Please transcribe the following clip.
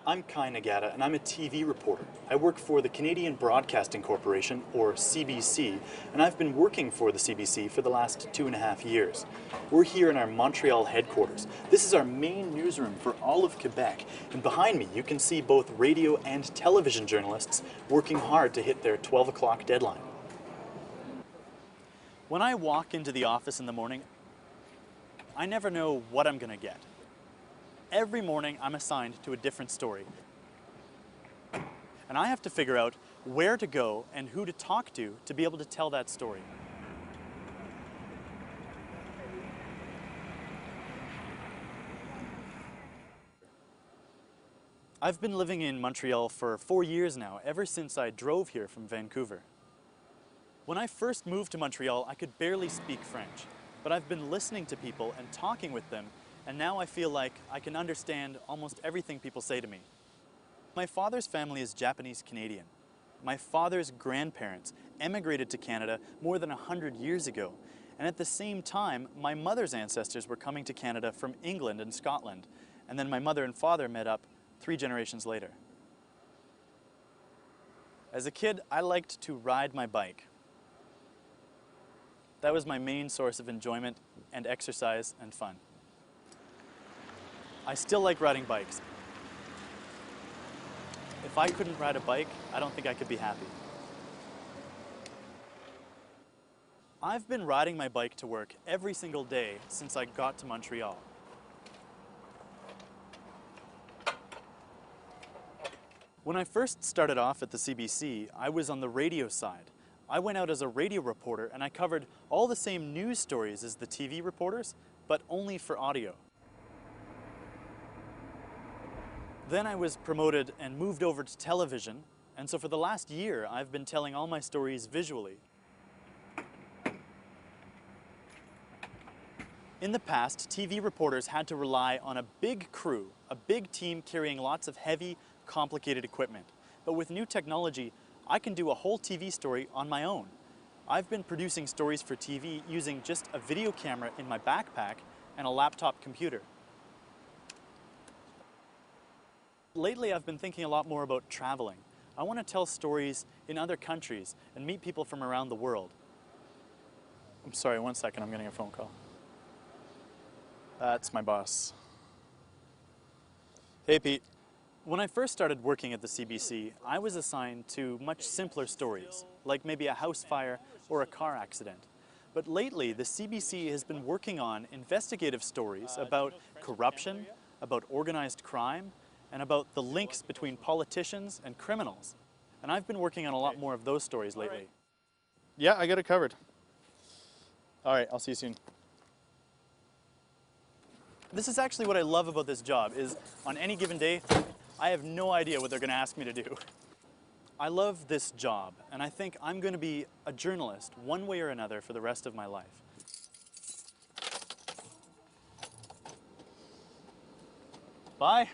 I'm Kai Nagata, and I'm a TV reporter. I work for the Canadian Broadcasting Corporation, or CBC, and I've been working for the CBC for the last 2.5 years. We're here in our Montreal headquarters. This is our main newsroom for all of Quebec, and behind me you can see both radio and television journalists working hard to hit their 12 o'clock deadline. When I walk into the office in the morning, I never know what I'm going to get. Every morning I'm assigned to a different story. And I have to figure out where to go and who to talk to be able to tell that story. I've been living in Montreal for 4 years now, ever since I drove here from Vancouver. When I first moved to Montreal, I could barely speak French, but I've been listening to people and talking with them, and now I feel like I can understand almost everything people say to me. My father's family is Japanese Canadian. My father's grandparents emigrated to Canada more than 100 years ago, and at the same time, my mother's ancestors were coming to Canada from England and Scotland, and then my mother and father met up 3 generations later. As a kid, I liked to ride my bike. That was my main source of enjoyment and exercise and fun. I still like riding bikes. If I couldn't ride a bike, I don't think I could be happy. I've been riding my bike to work every single day since I got to Montreal. When I first started off at the CBC, I was on the radio side. I went out as a radio reporter and I covered all the same news stories as the TV reporters, but only for audio. Then I was promoted and moved over to television, and so for the last year I've been telling all my stories visually. In the past, TV reporters had to rely on a big crew, a big team carrying lots of heavy, complicated equipment. But with new technology, I can do a whole TV story on my own. I've been producing stories for TV using just a video camera in my backpack and a laptop computer. Lately, I've been thinking a lot more about traveling. I want to tell stories in other countries and meet people from around the world. I'm sorry, 1 second, I'm getting a phone call. That's my boss. Hey, Pete. When I first started working at the CBC, I was assigned to much simpler stories, like maybe a house fire or a car accident. But lately, the CBC has been working on investigative stories about corruption, about organized crime, and about the links between politicians and criminals. And I've been working on a lot more of those stories lately. Yeah, I got it covered. All right, I'll see you soon. This is actually what I love about this job, is on any given day, I have no idea what they're going to ask me to do. I love this job, and I think I'm going to be a journalist one way or another for the rest of my life. Bye.